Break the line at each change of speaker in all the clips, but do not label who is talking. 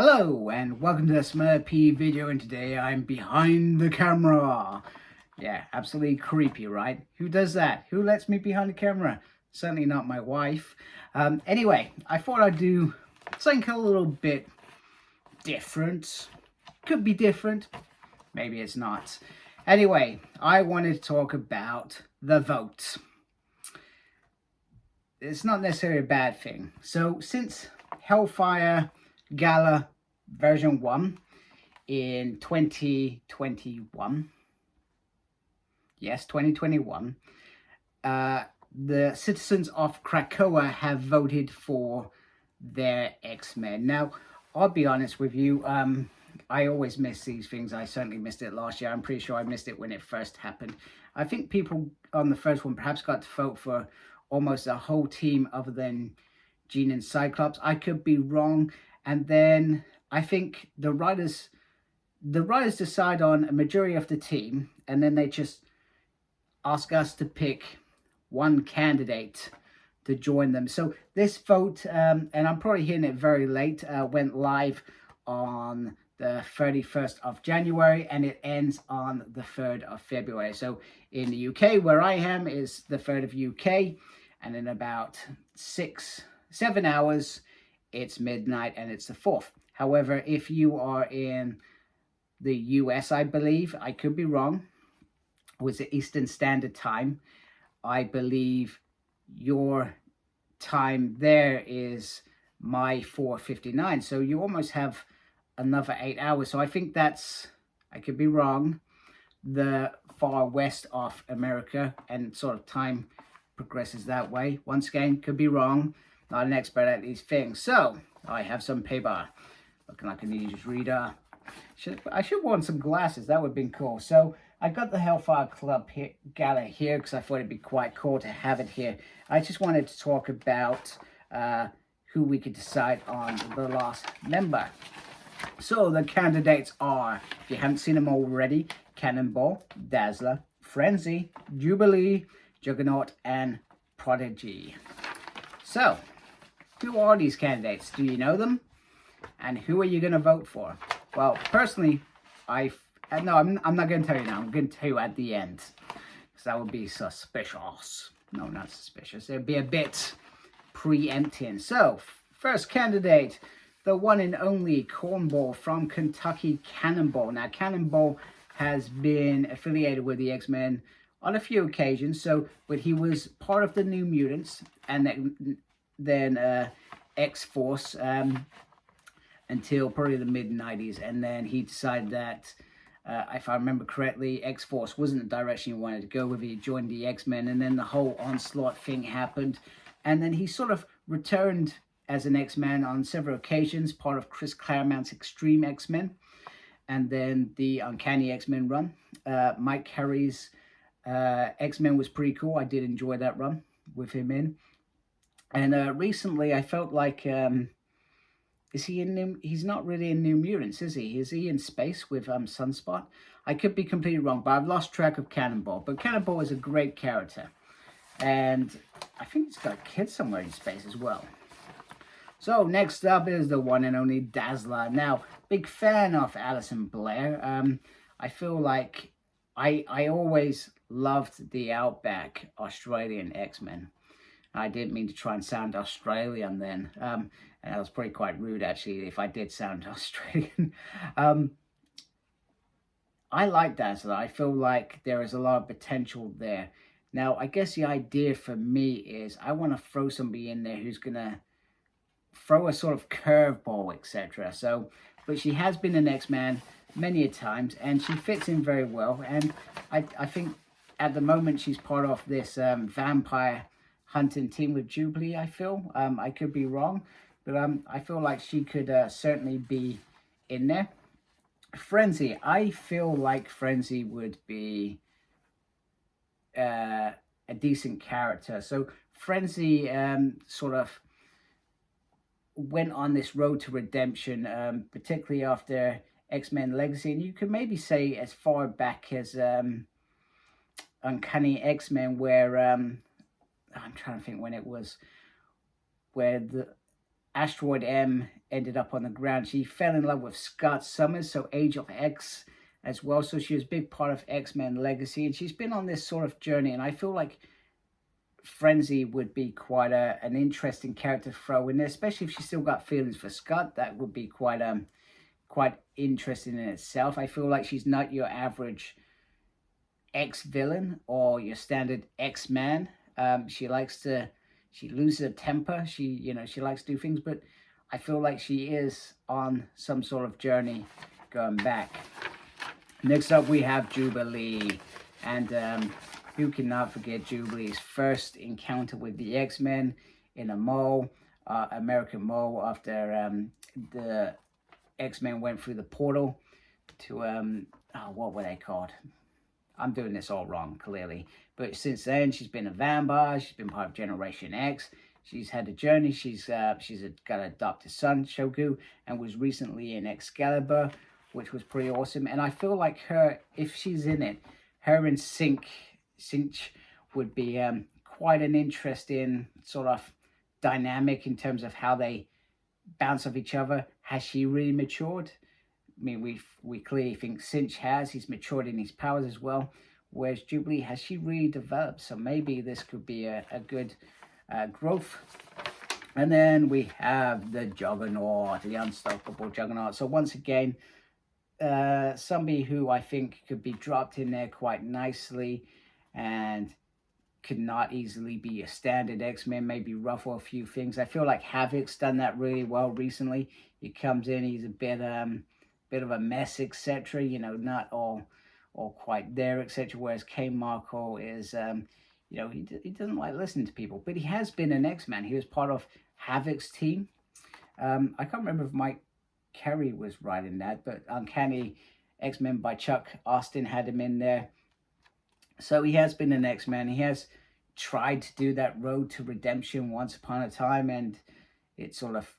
Hello and welcome to the Smurpy video, and today I'm behind the camera. Yeah, absolutely creepy, right? Who does that? Who lets me behind the camera? Certainly not my wife. Anyway, I thought I'd do something a little bit different. Could be different, maybe it's not. Anyway, I wanted to talk about the vote. It's not necessarily a bad thing. So since Hellfire Gala version 1 in 2021, yes, 2021, the citizens of Krakoa have voted for their X-Men. Now, I'll be honest with you, I always miss these things. I certainly missed it last year. I'm pretty sure I missed it when it first happened. I think people on the first one perhaps got to vote for almost a whole team other than Jean and Cyclops. I could be wrong. And then I think the writers decide on a majority of the team, and then they just ask us to pick one candidate to join them. So this vote, and I'm probably hearing it very late, went live on the 31st of January, and it ends on the 3rd of February. So in the UK, where I am, is the 3rd of UK, and in about 6-7 hours, it's midnight and it's the 4th. However, if you are in the US, I believe, I could be wrong, was it Eastern Standard Time? I believe your time there is my 4:59. So you almost have another 8 hours. So I think that's, I could be wrong, the far west of America, and sort of time progresses that way. Once again, could be wrong. Not an expert at these things. So I have some paper, looking like a newsreader. I should want some glasses. That would have been cool. So I got the Hellfire Club Gala here because I thought it'd be quite cool to have it here. I just wanted to talk about who we could decide on the last member. So the candidates are, if you haven't seen them already, Cannonball, Dazzler, Frenzy, Jubilee, Juggernaut, and Prodigy. So, who are these candidates? Do you know them? And who are you going to vote for? Well, personally, I'm not going to tell you now. I'm going to tell you at the end, because that would be suspicious. No, not suspicious. It would be a bit preempting. So, first candidate, the one and only Cornball from Kentucky, Cannonball. Now, Cannonball has been affiliated with the X-Men on a few occasions. So, but he was part of the New Mutants, and then X-Force until probably the mid-90s, and then he decided that, if I remember correctly, X-Force wasn't the direction he wanted to go with. He joined the X-Men, and then the whole Onslaught thing happened, and then he sort of returned as an X-Men on several occasions, part of Chris Claremont's Extreme X-Men, and then the Uncanny X-Men run. Mike Carey's X-Men was pretty cool. I did enjoy that run with him in. And recently I felt like, is he in New, he's not really in New Mutants, is he? Is he in space with Sunspot? I could be completely wrong, but I've lost track of Cannonball. But Cannonball is a great character. And I think he's got a kid somewhere in space as well. So next up is the one and only Dazzler. Now, big fan of Alison Blair. I feel like I always loved the Outback Australian X-Men. I didn't mean to try and sound Australian then. And that was probably quite rude, actually, if I did sound Australian. I like Dazzler. I feel like there is a lot of potential there. Now, I guess the idea for me is I want to throw somebody in there who's going to throw a sort of curveball, etc. So, but she has been an X-Man many a times, and she fits in very well. And I think at the moment she's part of this vampire hunting team with Jubilee, I feel. I could be wrong, but I feel like she could certainly be in there. Frenzy, I feel like Frenzy would be a decent character. So Frenzy sort of went on this road to redemption, particularly after X-Men Legacy, and you could maybe say as far back as Uncanny X-Men, where I'm trying to think when it was, where Asteroid M ended up on the ground. She fell in love with Scott Summers, so Age of X as well. So she was a big part of X-Men Legacy, and she's been on this sort of journey. And I feel like Frenzy would be quite an interesting character to throw in there, especially if she still got feelings for Scott. That would be quite interesting in itself. I feel like she's not your average X-villain or your standard X-man. She loses her temper. She likes to do things, but I feel like she is on some sort of journey going back. Next up, we have Jubilee, and who cannot forget Jubilee's first encounter with the X-Men in a mall, American mall, after the X-Men went through the portal to, what were they called? I'm doing this all wrong, clearly. But since then, she's been a vampire. She's been part of Generation X. She's had a journey. She's got an adopted son, Shogu, and was recently in Excalibur, which was pretty awesome. And I feel like her, if she's in it, her and Cinch would be quite an interesting sort of dynamic in terms of how they bounce off each other. Has she really matured? I mean, we clearly think Cinch has. He's matured in his powers as well. Whereas Jubilee, has she really developed? So maybe this could be a good growth. And then we have the Juggernaut, the unstoppable Juggernaut. So once again, somebody who I think could be dropped in there quite nicely and could not easily be a standard X-Men, maybe ruffle a few things. I feel like Havoc's done that really well recently. He comes in, he's a bit of a mess, etc. You know, not all quite there, etc. Whereas K-Marco is, you know, he doesn't like listening to people, but he has been an X-Man. He was part of Havoc's team. I can't remember if Mike Carey was writing that, but Uncanny X-Men by Chuck Austin had him in there. So he has been an X-Man. He has tried to do that road to redemption once upon a time, and it sort of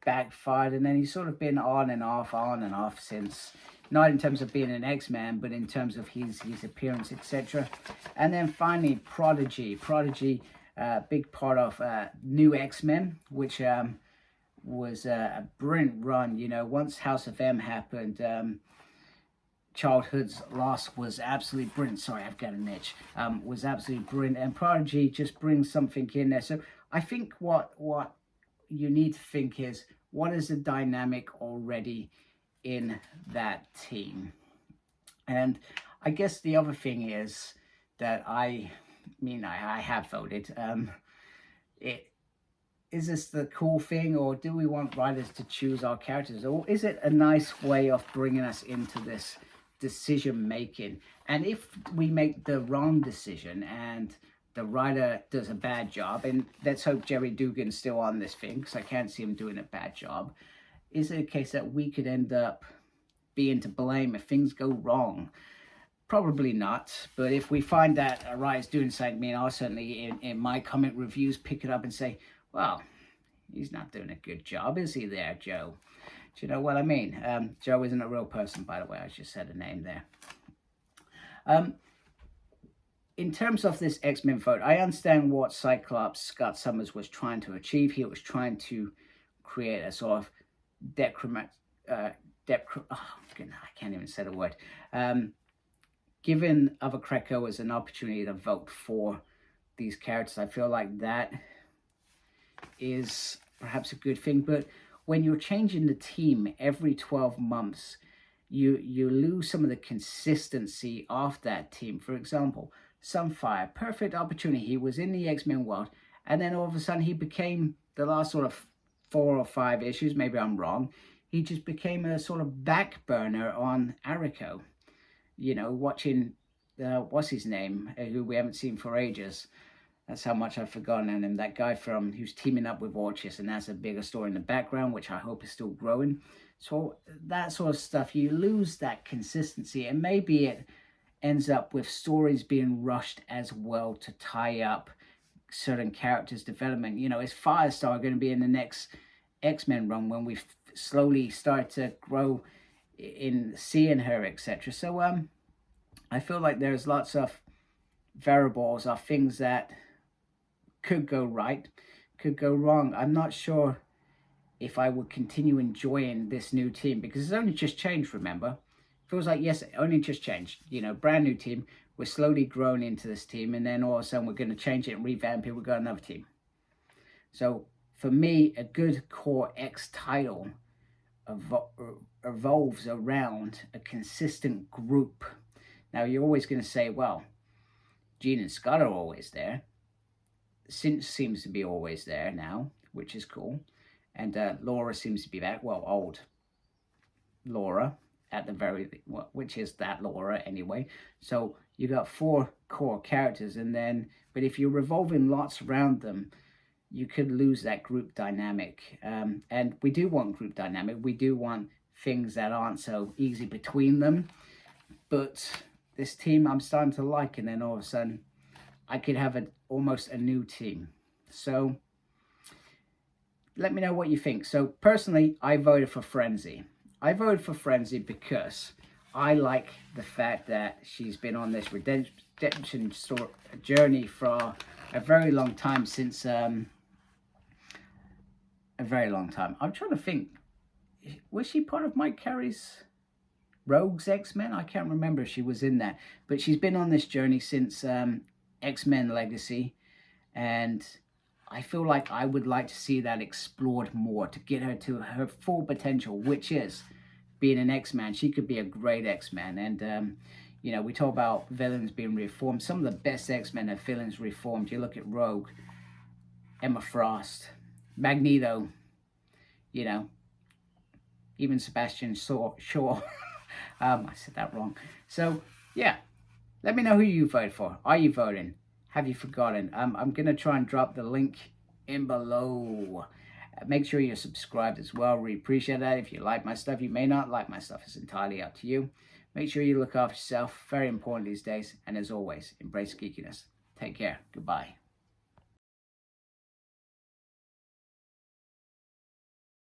backfired. And then he's sort of been on and off since, not in terms of being an X-Man, but in terms of his appearance, etc. And then finally, Prodigy, big part of New X-Men, which was a brilliant run. You know, once House of M happened, Childhood's Loss was absolutely brilliant. Sorry, I've got an itch. Was absolutely brilliant, and Prodigy just brings something in there. So I think what you need to think is, what is the dynamic already in that team? And I guess the other thing is that I have voted. Is this the cool thing, or do we want writers to choose our characters, or is it a nice way of bringing us into this decision making? And if we make the wrong decision and the writer does a bad job, and let's hope Jerry Dugan's still on this thing, because I can't see him doing a bad job, is it a case that we could end up being to blame if things go wrong? Probably not, but if we find that a writer's doing something, I'll certainly in my comment reviews pick it up and say, well, he's not doing a good job, is he there, Joe? Do you know what I mean? Joe isn't a real person, by the way. I just said a name there. In terms of this X-Men vote, I understand what Cyclops Scott Summers was trying to achieve. He was trying to create a sort of I can't even say the word. Giving other Krakoas an opportunity to vote for these characters, I feel like that is perhaps a good thing. But when you're changing the team every 12 months, you lose some of the consistency of that team. For example, Sunfire, perfect opportunity. He was in the X-Men world, and then all of a sudden he became, the last sort of 4 or 5 issues, maybe I'm wrong, he just became a sort of back burner on Arico. You know, watching, what's his name, who we haven't seen for ages. That's how much I've forgotten him. That guy who's teaming up with Orchis, and that's a bigger story in the background, which I hope is still growing. So that sort of stuff, you lose that consistency, and maybe it ends up with stories being rushed as well to tie up certain characters' development. You know, is Firestar going to be in the next X-Men run when we slowly start to grow in seeing her, etc.? So I feel like there's lots of variables or things that could go right, could go wrong. I'm not sure if I would continue enjoying this new team, because it's only just changed, remember? Feels like, yes, it only just changed. You know, brand new team. We're slowly growing into this team, and then all of a sudden we're going to change it and revamp it. We've got another team. So for me, a good core X title evolves around a consistent group. Now, you're always going to say, well, Gene and Scott are always there. Cinch seems to be always there now, which is cool. And Laura seems to be back. Well, old Laura at the very, well, which is that Laura anyway. So you got 4 core characters, and then, but if you're revolving lots around them, you could lose that group dynamic. And we do want group dynamic. We do want things that aren't so easy between them. But this team I'm starting to like, and then all of a sudden I could have almost a new team. So let me know what you think. So personally, I voted for Frenzy. I voted for Frenzy because I like the fact that she's been on this redemption journey for a very long time, since a very long time. I'm trying to think, was she part of Mike Carey's Rogue's X-Men? I can't remember if she was in that, but she's been on this journey since X-Men Legacy, and I feel like I would like to see that explored more to get her to her full potential, which is being an X-Man. She could be a great X-Man. And you know, we talk about villains being reformed. Some of the best X-Men are villains reformed. You look at Rogue, Emma Frost, Magneto, you know, even Sebastian Shaw. I said that wrong. So yeah, let me know who you voted for. Are you voting? Have you forgotten? I'm going to try and drop the link in below. Make sure you're subscribed as well. Really appreciate that. If you like my stuff, you may not like my stuff. It's entirely up to you. Make sure you look after yourself. Very important these days. And as always, embrace geekiness. Take care. Goodbye.